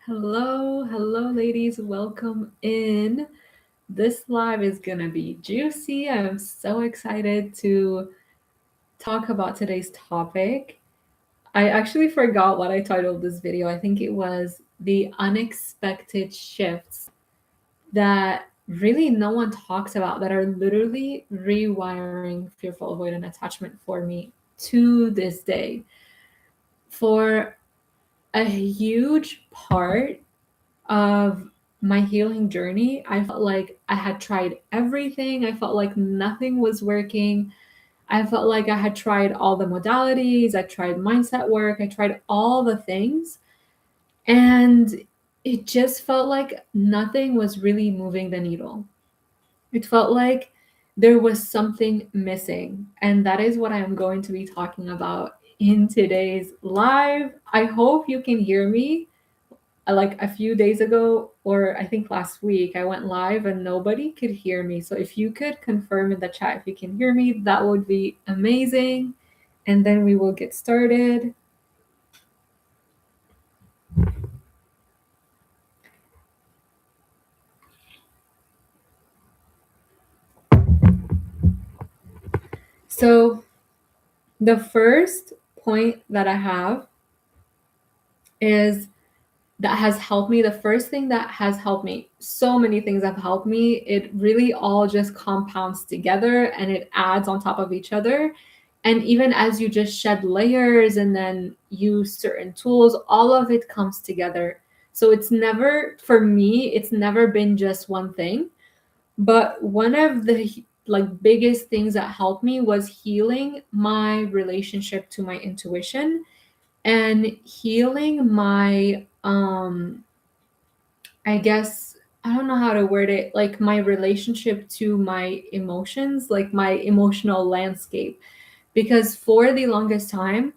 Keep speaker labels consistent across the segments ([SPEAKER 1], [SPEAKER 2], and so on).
[SPEAKER 1] Hello, ladies. Welcome in. This live is gonna be juicy. I'm so excited to talk about today's topic. I actually forgot what I titled this video. I think it was the unexpected shifts that really no one talks about that are literally rewiring fearful avoidant attachment for me to this day. For a huge part of my healing journey, I felt like I had tried everything. I felt like nothing was working. I felt like I had tried all the modalities. I tried mindset work. I tried all the things. And it just felt like nothing was really moving the needle. It felt like there was something missing. And that is what I am going to be talking about in today's live. I hope you can hear me. Like a few days ago, or I think last week, I went live and nobody could hear me. So if you could confirm in the chat if you can hear me, that would be amazing. And then we will get started. So the first point that I have is that has helped me. The first thing that has helped me, so many things have helped me. It really all just compounds together and it adds on top of each other. And even as you just shed layers and then use certain tools, all of it comes together. So it's never, for me, it's never been just one thing. But one of the biggest things that helped me was healing my relationship to my intuition and healing my I guess I don't know how to word it, like my relationship to my emotions, like my emotional landscape. Because for the longest time,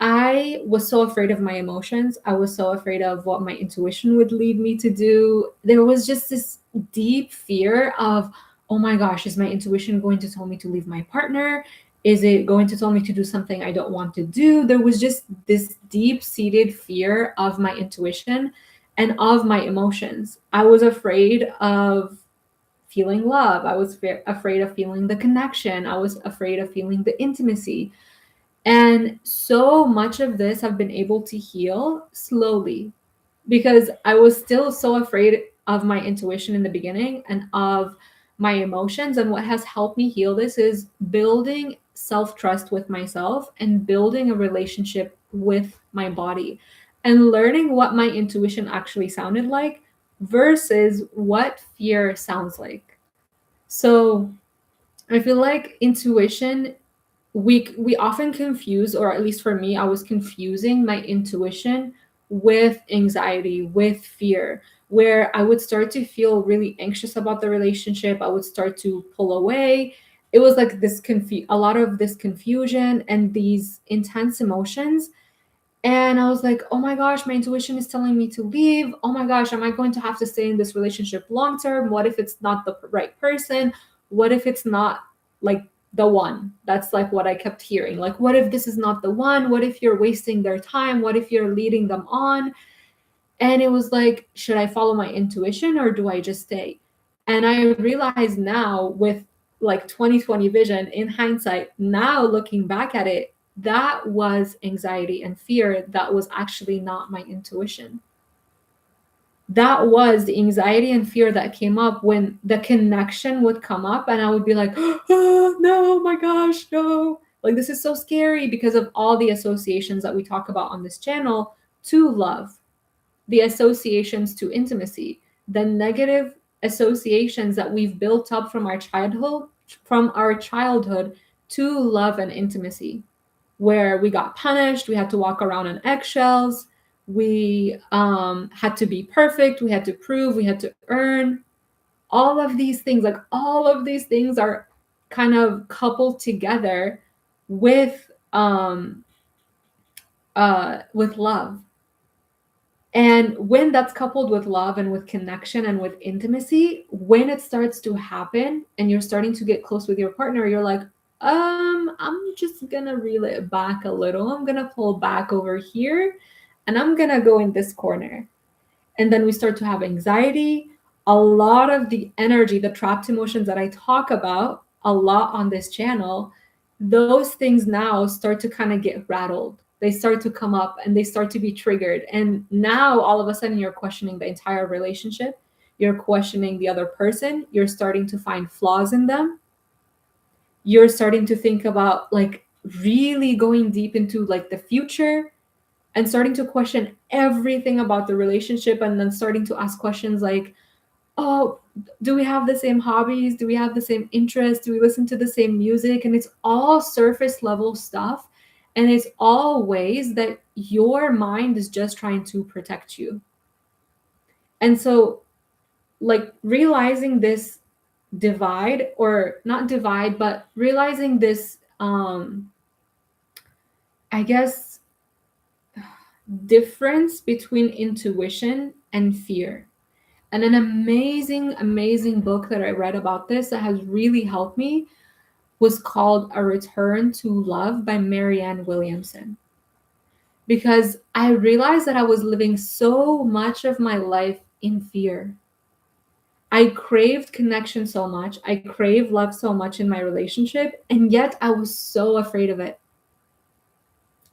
[SPEAKER 1] I was so afraid of my emotions. I was so afraid of what my intuition would lead me to do. There was just this deep fear of, oh my gosh, is my intuition going to tell me to leave my partner? Is it going to tell me to do something I don't want to do? There was just this deep seated fear of my intuition and of my emotions. I was afraid of feeling love. I was afraid of feeling the connection. I was afraid of feeling the intimacy. And so much of this I've been able to heal slowly because I was still so afraid of my intuition in the beginning and of my emotions. And what has helped me heal this is building self trust with myself and building a relationship with my body and learning what my intuition actually sounded like versus what fear sounds like. So I feel like intuition, we often confuse, or at least for me, I was confusing my intuition with anxiety, with fear, where I would start to feel really anxious about the relationship. I would start to pull away. It was like a lot of this confusion and these intense emotions. And I was like, oh my gosh, my intuition is telling me to leave. Oh my gosh, am I going to have to stay in this relationship long term? What if it's not the right person? What if it's not like the one? That's like what I kept hearing. Like, what if this is not the one? What if you're wasting their time? What if you're leading them on? And it was like, should I follow my intuition or do I just stay? And I realize now with like 2020 vision in hindsight, now looking back at it, that was anxiety and fear. That was actually not my intuition. That was the anxiety and fear that came up when the connection would come up and I would be like, oh, no, my gosh, no. Like, this is so scary because of all the associations that we talk about on this channel to love, the associations to intimacy, the negative associations that we've built up from our childhood to love and intimacy, where we got punished, we had to walk around on eggshells, we had to be perfect, we had to prove, we had to earn. All of these things, like all of these things are kind of coupled together with love. And when that's coupled with love and with connection and with intimacy, when it starts to happen and you're starting to get close with your partner, you're like, I'm just gonna reel it back a little. I'm gonna pull back over here and I'm gonna go in this corner. and then we start to have anxiety. A lot of the energy, the trapped emotions that I talk about a lot on this channel, those things now start to kind of get rattled. They start to come up and they start to be triggered. And now all of a sudden you're questioning the entire relationship. You're questioning the other person. You're starting to find flaws in them. You're starting to think about like really going deep into like the future and starting to question everything about the relationship, and then starting to ask questions like, oh, do we have the same hobbies? Do we have the same interests? Do we listen to the same music? And it's all surface level stuff. And it's all ways that your mind is just trying to protect you. And so, like, realizing this divide, or not divide, but realizing this, I guess, difference between intuition and fear. And an amazing, amazing book that I read about this that has really helped me was called A Return to Love by Marianne Williamson. Because I realized that I was living so much of my life in fear. I craved connection so much. I craved love so much in my relationship. And yet I was so afraid of it.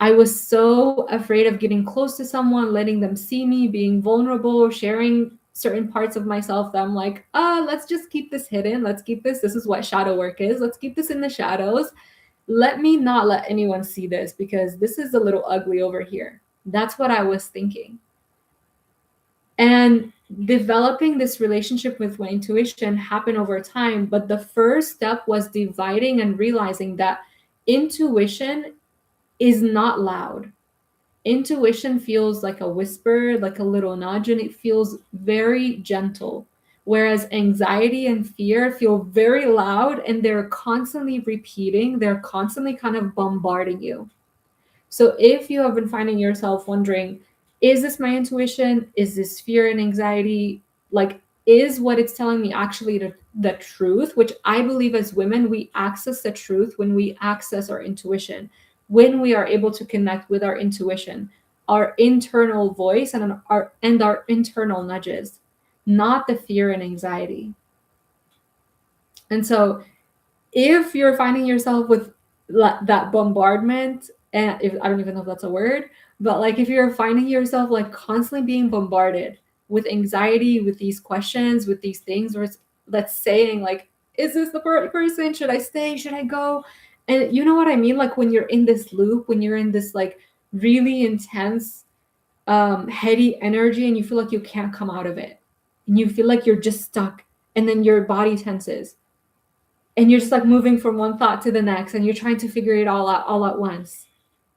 [SPEAKER 1] I was so afraid of getting close to someone, letting them see me, being vulnerable, sharing certain parts of myself that I'm like, let's just keep this hidden. Let's keep this. This is what shadow work is. Let's keep this in the shadows. Let me not let anyone see this because this is a little ugly over here. That's what I was thinking. And developing this relationship with my intuition happened over time. But the first step was dividing and realizing that intuition is not loud. Intuition feels like a whisper, like a little nudge, and it feels very gentle. Whereas anxiety and fear feel very loud and they're constantly repeating, they're constantly kind of bombarding you. So if you have been finding yourself wondering, is this my intuition? Is this fear and anxiety? Like, is what it's telling me actually the truth? Which I believe as women, we access the truth when we access our intuition, when we are able to connect with our intuition, our internal voice and our internal nudges, not the fear and anxiety. And so if you're finding yourself with that bombardment, and if I don't even know if that's a word, but like if you're finding yourself like constantly being bombarded with anxiety, with these questions, with these things, or it's that's saying like, is this the person? Should I stay? Should I go? And you know what I mean? Like when you're in this loop, when you're in this like really intense, heady energy, and you feel like you can't come out of it, and you feel like you're just stuck, and then your body tenses and you're just like moving from one thought to the next and you're trying to figure it all out all at once.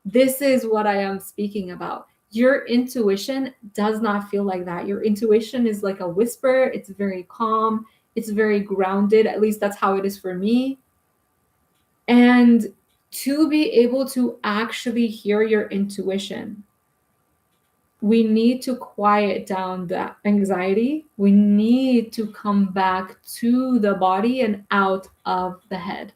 [SPEAKER 1] This is what I am speaking about. Your intuition does not feel like that. Your intuition is like a whisper. It's very calm. It's very grounded. At least that's how it is for me. And to be able to actually hear your intuition, we need to quiet down that anxiety. We need to come back to the body and out of the head.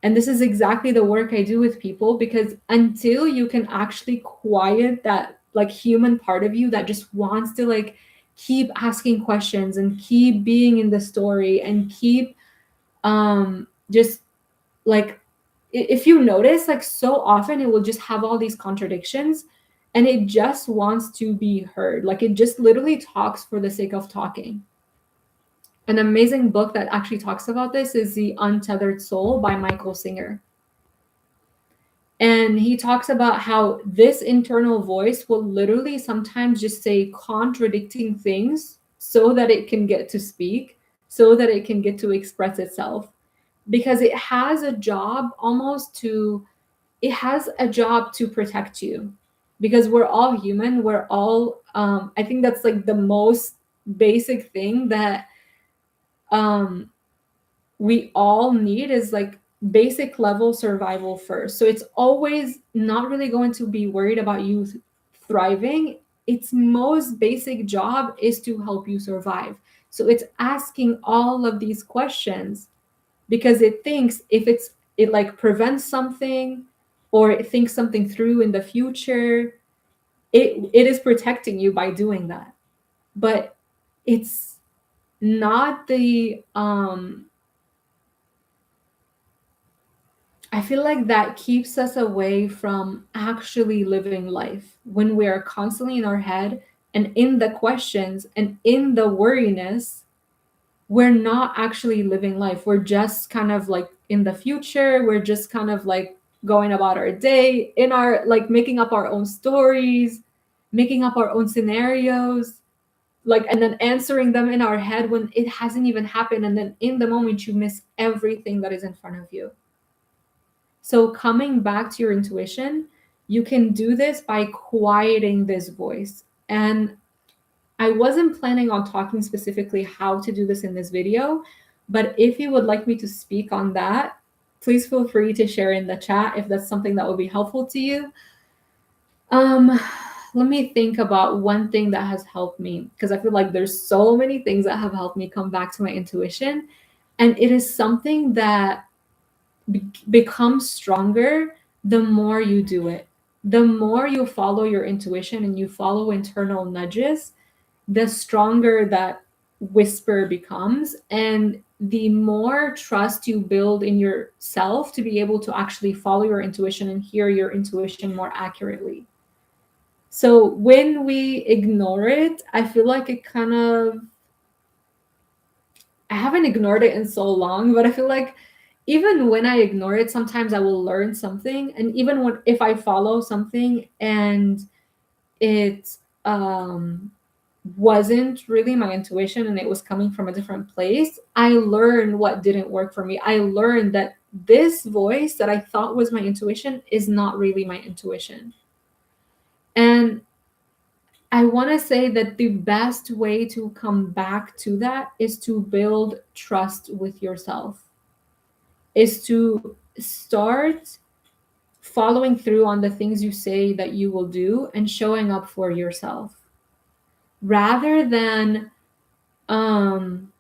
[SPEAKER 1] And this is exactly the work I do with people, because until you can actually quiet that like human part of you that just wants to like keep asking questions and keep being in the story and keep just like, if you notice, like so often it will just have all these contradictions and it just wants to be heard. Like it just literally talks for the sake of talking. An amazing book that actually talks about this is The Untethered Soul by Michael Singer. And he talks about how this internal voice will literally sometimes just say contradicting things so that it can get to speak, so that it can get to express itself. Because it has a job to protect you. Because we're all human. We're all, I think that's like the most basic thing that we all need is like basic level survival first. So it's always not really going to be worried about you thriving. Its most basic job is to help you survive. So it's asking all of these questions because it thinks if it like prevents something or it thinks something through in the future, it is protecting you by doing that. But it's not the I feel like that keeps us away from actually living life when we are constantly in our head and in the questions and in the worriness. We're not actually living life. We're just kind of like in the future. We're just kind of like going about our day in our like making up our own stories, making up our own scenarios, like, and then answering them in our head when it hasn't even happened. And then in the moment, you miss everything that is in front of you. So coming back to your intuition, you can do this by quieting this voice. And I wasn't planning on talking specifically how to do this in this video, but if you would like me to speak on that, please feel free to share in the chat if that's something that would be helpful to you. Um, Let me think about one thing that has helped me, because I feel like there's so many things that have helped me come back to my intuition, and it is something that becomes stronger the more you do it. The more you follow your intuition and you follow internal nudges, the stronger that whisper becomes, and the more trust you build in yourself to be able to actually follow your intuition and hear your intuition more accurately. So when we ignore it, I feel like it kind of, I haven't ignored it in so long, but I feel like even when I ignore it, sometimes I will learn something. And even when if I follow something and it wasn't really my intuition and it was coming from a different place, I learned what didn't work for me. I learned that this voice that I thought was my intuition is not really my intuition. And I want to say that the best way to come back to that is to build trust with yourself, is to start following through on the things you say that you will do and showing up for yourself rather than um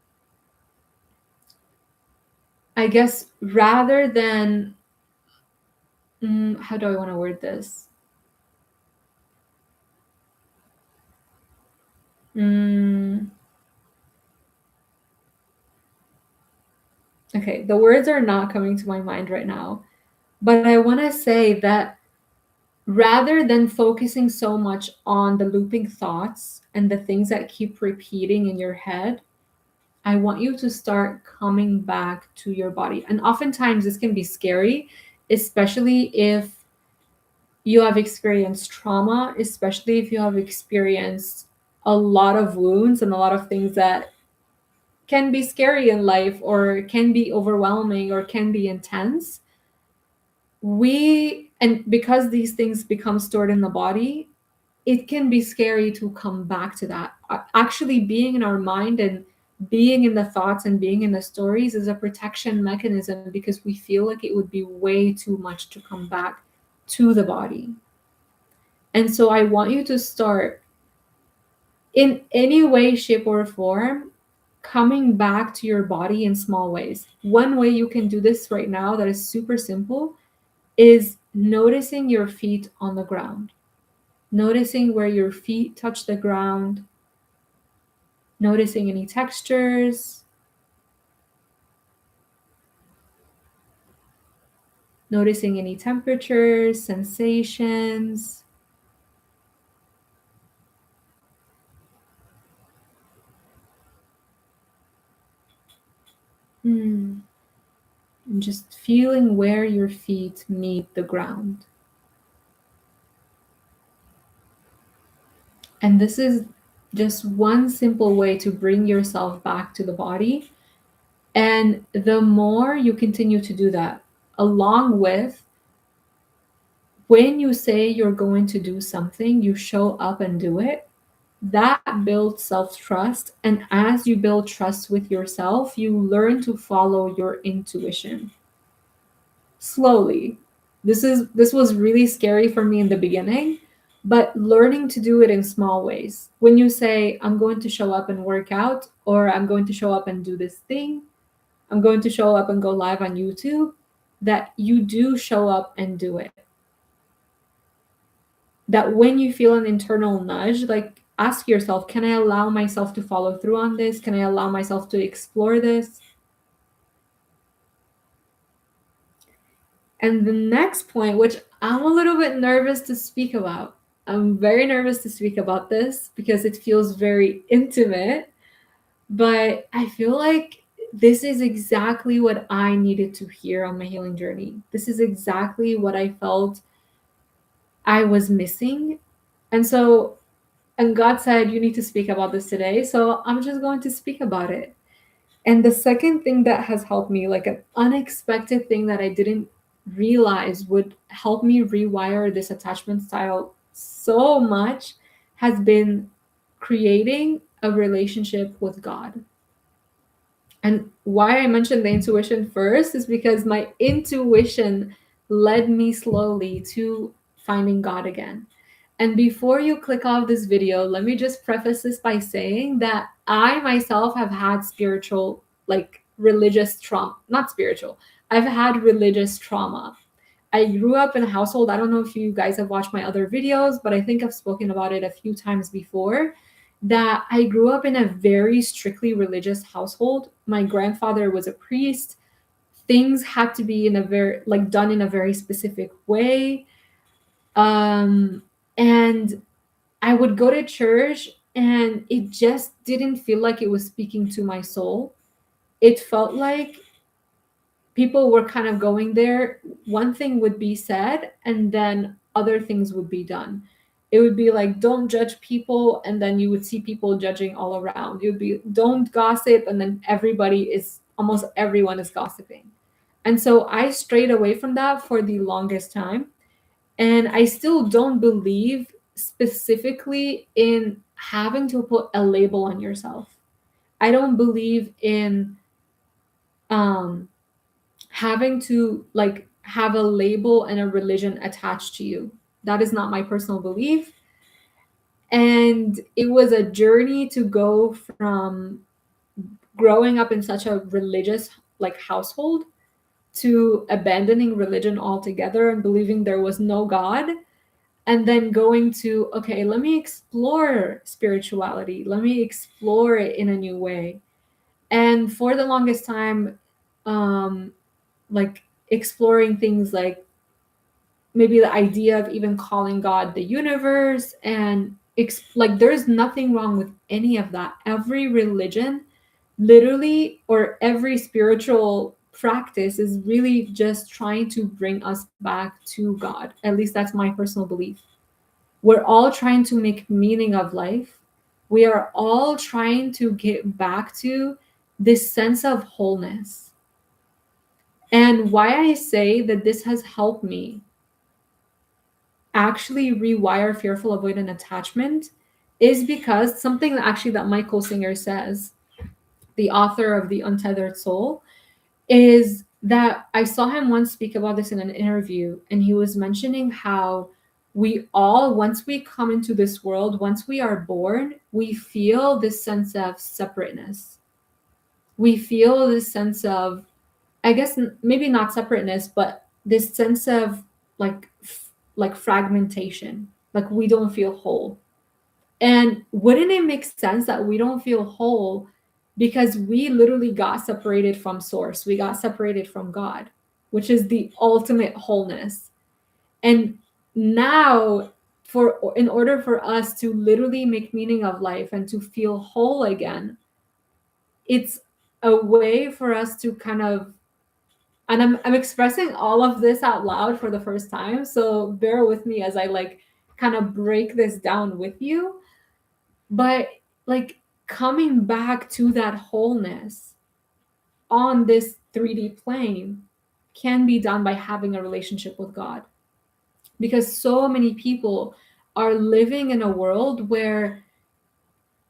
[SPEAKER 1] I guess rather than how do I want to word this? Okay, the words are not coming to my mind right now, but I want to say that rather than focusing so much on the looping thoughts and the things that keep repeating in your head, I want you to start coming back to your body. And oftentimes this can be scary, especially if you have experienced trauma, especially if you have experienced a lot of wounds and a lot of things that can be scary in life or can be overwhelming or can be intense. And because these things become stored in the body, it can be scary to come back to that. Actually, being in our mind and being in the thoughts and being in the stories is a protection mechanism because we feel like it would be way too much to come back to the body. And so I want you to start in any way, shape, or form coming back to your body in small ways. One way you can do this right now that is super simple is noticing your feet on the ground. Noticing where your feet touch the ground, noticing any textures, noticing any temperatures, sensations. And just feeling where your feet meet the ground. And this is just one simple way to bring yourself back to the body. And the more you continue to do that, along with when you say you're going to do something, you show up and do it, that builds self-trust. And as you build trust with yourself, you learn to follow your intuition slowly. This was really scary for me in the beginning, but learning to do it in small ways. When you say, I'm going to show up and work out, or I'm going to show up and do this thing, I'm going to show up and go live on YouTube, that you do show up and do it. that when you feel an internal nudge, like ask yourself, can I allow myself to follow through on this? Can I allow myself to explore this? And the next point, which I'm a little bit nervous to speak about, I'm very nervous to speak about this because it feels very intimate, but I feel like this is exactly what I needed to hear on my healing journey. This is exactly what I felt I was missing. And so, and God said, you need to speak about this today. So I'm just going to speak about it. And the second thing that has helped me, like an unexpected thing that I didn't realize would help me rewire this attachment style so much, has been creating a relationship with God. And why I mentioned the intuition first is because my intuition led me slowly to finding God again. And before you click off this video, let me just preface this by saying that I myself have had spiritual, like religious trauma, not spiritual, I've had religious trauma. I grew up in a household. I don't know if you guys have watched my other videos, but I think I've spoken about it a few times before. That I grew up in a very strictly religious household. My grandfather was a priest. Things had to be in a very, like, done in a very specific way. And I would go to church and it just didn't feel like it was speaking to my soul. It felt like people were kind of going there, one thing would be said and then other things would be done. It would be like, don't judge people, and then you would see people judging all around. It would be, don't gossip, and then almost everyone is gossiping. And so I strayed away from that for the longest time. And I still don't believe specifically in having to put a label on yourself. I don't believe in um having to like have a label and a religion attached to you. That is not my personal belief. And it was a journey to go from growing up in such a religious like household to abandoning religion altogether and believing there was no God, and then going to, okay, let me explore spirituality, let me explore it in a new way. And for the longest time, um like exploring things like maybe the idea of even calling God the universe, and like there's nothing wrong with any of that. Every religion, literally, or every spiritual practice is really just trying to bring us back to God. At least that's my personal belief. We're all trying to make meaning of life. We are all trying to get back to this sense of wholeness. And why I say that this has helped me actually rewire fearful avoidant attachment is because something that actually that Michael Singer says, the author of The Untethered Soul, is that I saw him once speak about this in an interview, and he was mentioning how we all, once we come into this world, once we are born, we feel this sense of separateness. We feel this sense of, I guess maybe not separateness, but this sense of like like fragmentation, like we don't feel whole. And wouldn't it make sense that we don't feel whole because we literally got separated from source, we got separated from God, which is the ultimate wholeness. And now, for in order for us to literally make meaning of life and to feel whole again, it's a way for us to kind of, and I'm expressing all of this out loud for the first time, so bear with me as I like kind of break this down with you. But like coming back to that wholeness on this 3D plane can be done by having a relationship with God, because so many people are living in a world where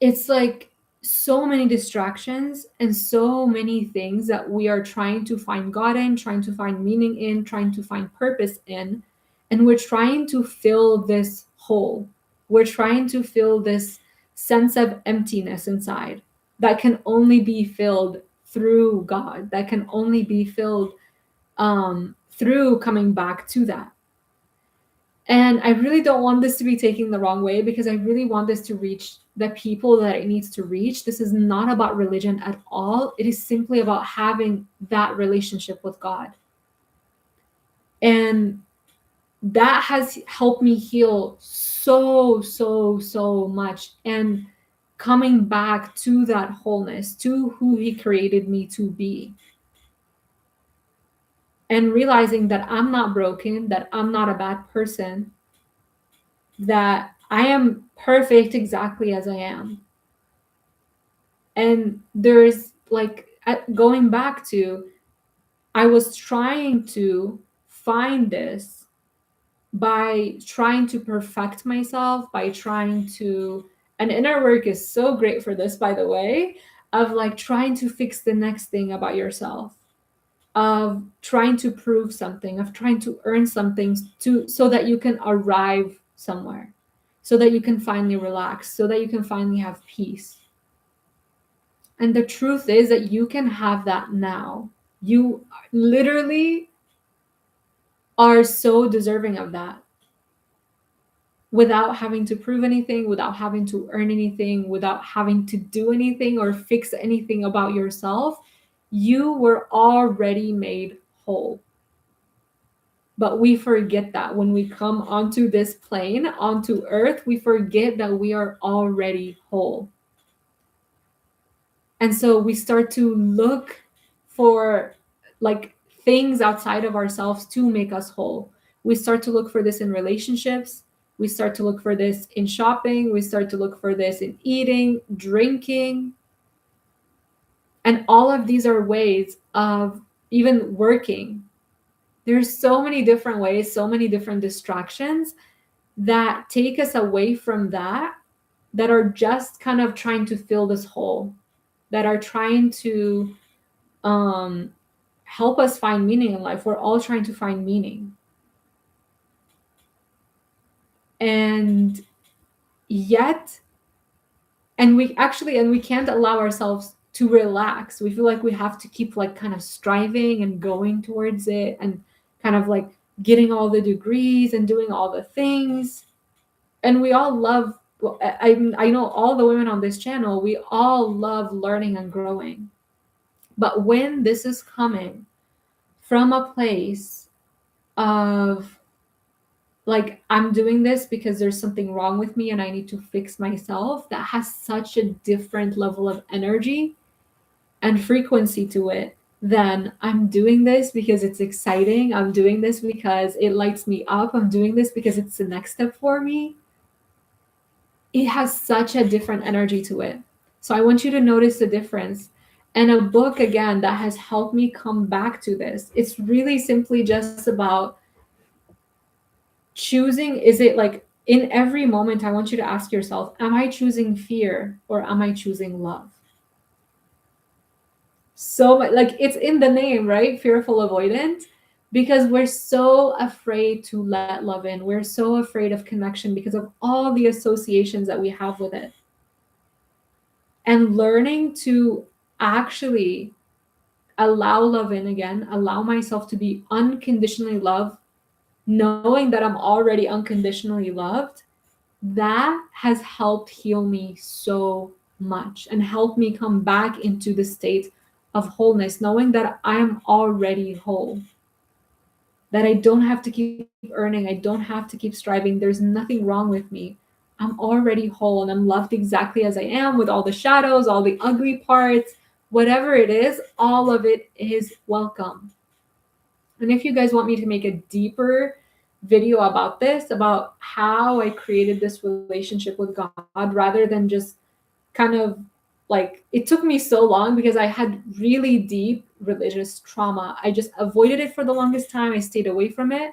[SPEAKER 1] it's like so many distractions and so many things that we are trying to find God in, trying to find meaning in, trying to find purpose in. And we're trying to fill this hole. We're trying to fill this sense of emptiness inside that can only be filled through God, that can only be filled through coming back to that. And I really don't want this to be taken the wrong way, because I really want this to reach the people that it needs to reach. This is not about religion at all. It is simply about having that relationship with God. And that has helped me heal so much. And coming back to that wholeness, to who He created me to be. And realizing that I'm not broken, that I'm not a bad person, that I am perfect exactly as I am. And there's like, going back to, I was trying to find this by trying to perfect myself, by trying to, and inner work is so great for this, by the way, of like trying to fix the next thing about yourself, of trying to prove something, of trying to earn something, to so that you can arrive somewhere, so that you can finally relax, so that you can finally have peace. And the truth is that you can have that now. You literally are so deserving of that, without having to prove anything, without having to earn anything, without having to do anything or fix anything about yourself. You were already made whole. But we forget that when we come onto this plane, onto earth, we forget that we are already whole. And so we start to look for like things outside of ourselves to make us whole. We start to look for this in relationships. We start to look for this in shopping. We start to look for this in eating, drinking. And all of these are ways of even working. There's so many different ways, so many different distractions that take us away from that, that are just kind of trying to fill this hole, that are trying to um, help us find meaning in life. We're all trying to find meaning. And yet, and we can't allow ourselves to relax. We feel like we have to keep like kind of striving and going towards it, and kind of like getting all the degrees and doing all the things. And we all love, well, I know all the women on this channel, we all love learning and growing. But when this is coming from a place of like, I'm doing this because there's something wrong with me and I need to fix myself, that has such a different level of energy and frequency to it than I'm doing this because it's exciting. I'm doing this because it lights me up. I'm doing this because it's the next step for me. It has such a different energy to it. So I want you to notice the difference. And a book, again, that has helped me come back to this. It's really simply just about choosing. Is it like in every moment, I want you to ask yourself, am I choosing fear or am I choosing love? So like it's in the name, right? Fearful avoidant, because we're so afraid to let love in. We're so afraid of connection because of all the associations that we have with it. And learning to actually allow love in again, allow myself to be unconditionally loved, knowing that I'm already unconditionally loved, that has helped heal me so much and helped me come back into the state of wholeness, knowing that I'm already whole, that I don't have to keep earning, I don't have to keep striving. There's nothing wrong with me. I'm already whole and I'm loved exactly as I am, with all the shadows, all the ugly parts, whatever it is, all of it is welcome. And if you guys want me to make a deeper video about this, about how I created this relationship with God, rather than just kind of like, it took me so long because I had really deep religious trauma. I just avoided it for the longest time. I stayed away from it.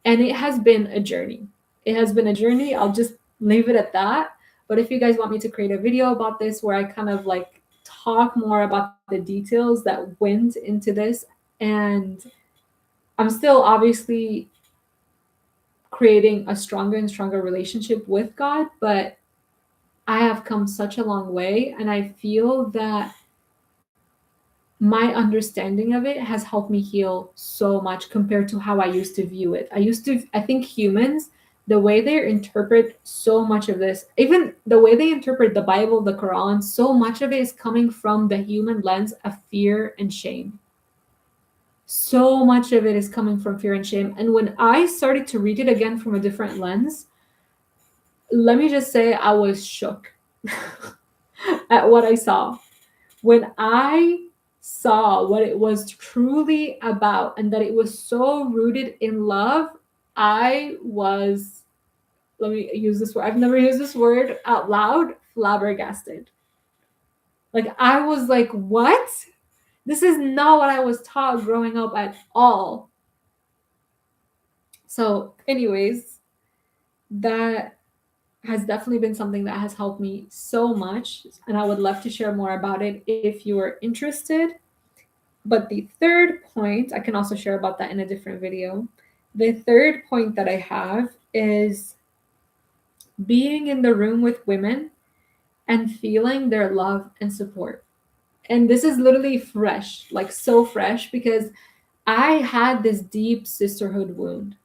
[SPEAKER 1] And it has been a journey. It has been a journey. I'll just leave it at that. But if you guys want me to create a video about this where I kind of like talk more about the details that went into this, and I'm still obviously creating a stronger and stronger relationship with God, but I have come such a long way. And I feel that my understanding of it has helped me heal so much compared to how I used to view it. I think humans the way they interpret so much of this, even the way they interpret the Bible, the Quran, so much of it is coming from the human lens of fear and shame. So much of it is coming from fear and shame. And when I started to read it again from a different lens, let me just say I was shook at what I saw. When I saw what it was truly about and that it was so rooted in love, I was, let me use this word, I've never used this word out loud, flabbergasted. Like, I was like, what? This is not what I was taught growing up at all. So, anyways, that has definitely been something that has helped me so much. And I would love to share more about it if you are interested. But the third point, I can also share about that in a different video. The third point that I have is being in the room with women and feeling their love and support. And this is literally fresh, like so fresh, because I had this deep sisterhood wound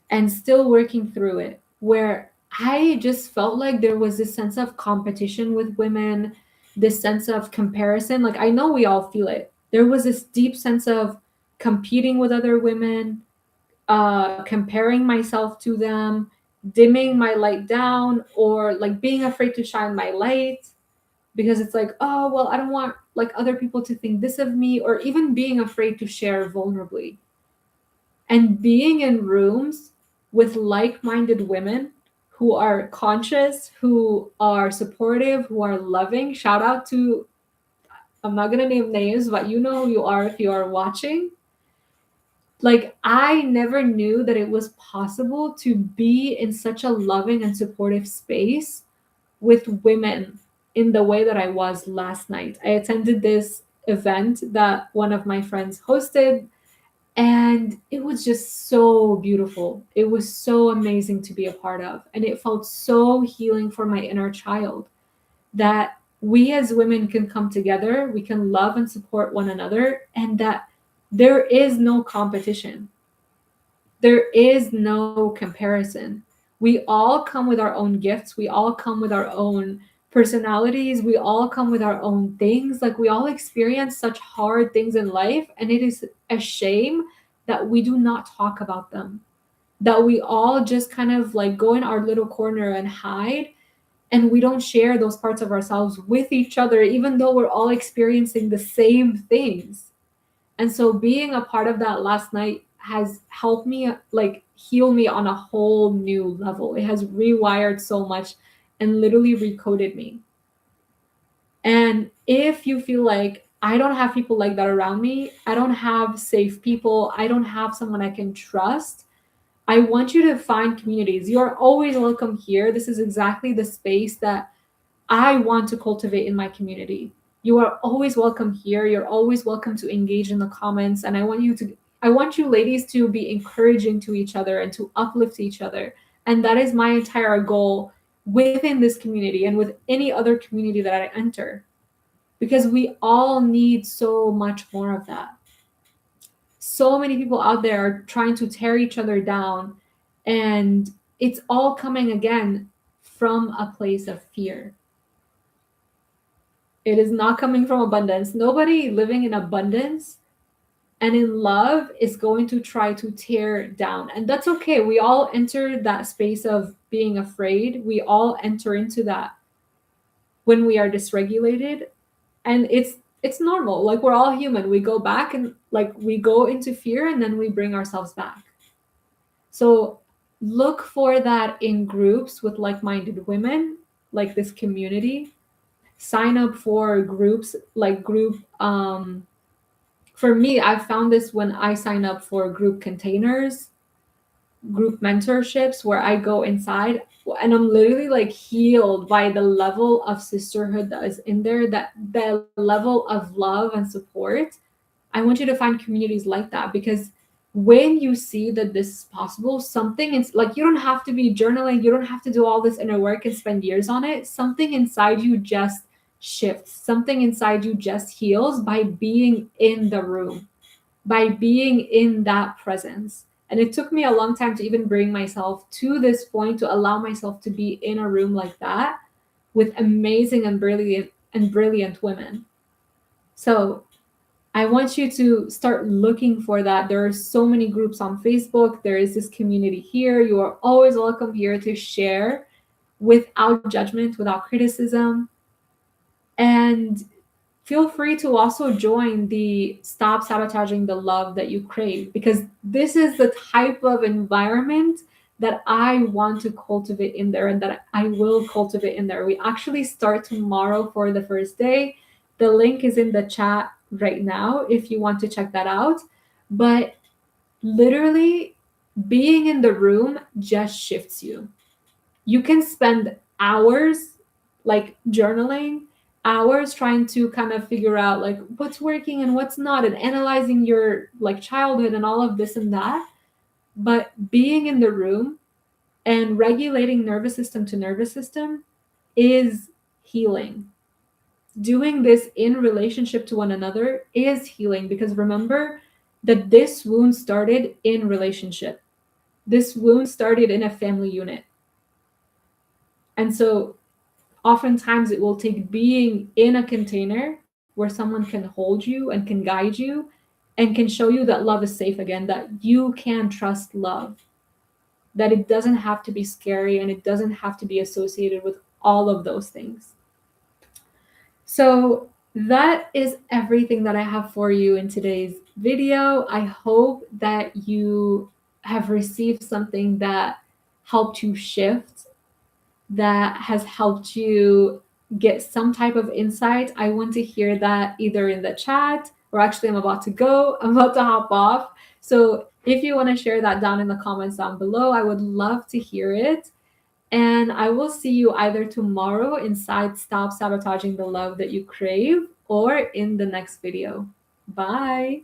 [SPEAKER 1] and still working through it, where I just felt like there was this sense of competition with women, this sense of comparison. Like, I know we all feel it. There was this deep sense of competing with other women, comparing myself to them, dimming my light down, or like being afraid to shine my light because it's like, oh, well, I don't want like other people to think this of me, or even being afraid to share vulnerably. And being in rooms with like-minded women who are conscious, who are supportive, who are loving. Shout out to, I'm not going to name names, but you know who you are if you are watching. Like, I never knew that it was possible to be in such a loving and supportive space with women in the way that I was last night. I attended this event that one of my friends hosted, and it was just so beautiful. It was so amazing to be a part of. And it felt so healing for my inner child that we as women can come together, we can love and support one another, and that there is no competition. There is no comparison. We all come with our own gifts. We all come with our own personalities. We all come with our own things. Like, we all experience such hard things in life, and it is a shame that we do not talk about them. That we all just kind of like go in our little corner and hide, and we don't share those parts of ourselves with each other, even though we're all experiencing the same things. And so being a part of that last night has helped me like heal me on a whole new level. It has rewired so much and literally recoded me. And if you feel like I don't have people like that around me, I don't have safe people, I don't have someone I can trust, I want you to find communities. You're always welcome here. This is exactly the space that I want to cultivate in my community. You are always welcome here. You're always welcome to engage in the comments. And I want you ladies to be encouraging to each other and to uplift each other. And that is my entire goal within this community and with any other community that I enter. Because we all need so much more of that. So many people out there are trying to tear each other down. And it's all coming again from a place of fear. It is not coming from abundance. Nobody living in abundance and in love is going to try to tear down. And that's okay. We all enter that space of being afraid. We all enter into that when we are dysregulated. And it's normal. Like, we're all human. We go back and like we go into fear and then we bring ourselves back. So look for that in groups with like-minded women, like this community. Sign up for groups like for me, I found this when I sign up for group containers, group mentorships, where I go inside and I'm literally like healed by the level of sisterhood that is in there, that the level of love and support. I want you to find communities like that, because when you see that this is possible, something it's like, you don't have to be journaling, you don't have to do all this inner work and spend years on it. Something inside you just shifts, something inside you just heals by being in the room, by being in that presence. And it took me a long time to even bring myself to this point, to allow myself to be in a room like that with amazing and brilliant women. So I want you to start looking for that. There are so many groups on Facebook. There is this community here. You are always welcome here to share without judgment, without criticism. And feel free to also join the Stop Sabotaging the Love That You Crave, because this is the type of environment that I want to cultivate in there and that I will cultivate in there. We actually start tomorrow for the first day. The link is in the chat right now if you want to check that out. But literally, being in the room just shifts you. You can spend hours like journaling, hours trying to kind of figure out like what's working and what's not, and analyzing your like childhood and all of this and that. But being in the room and regulating nervous system to nervous system is healing. Doing this in relationship to one another is healing, because remember that this wound started in relationship. This wound started in a family unit. And so oftentimes it will take being in a container where someone can hold you and can guide you and can show you that love is safe again, that you can trust love, that it doesn't have to be scary and it doesn't have to be associated with all of those things. So that is everything that I have for you in today's video. I hope that you have received something that helped you shift, that has helped you get some type of insight. I want to hear that either in the chat, or actually I'm about to hop off. So if you want to share that down in the comments down below, I would love to hear it. And I will see you either tomorrow inside Stop Sabotaging the Love That You Crave, or in the next video. Bye.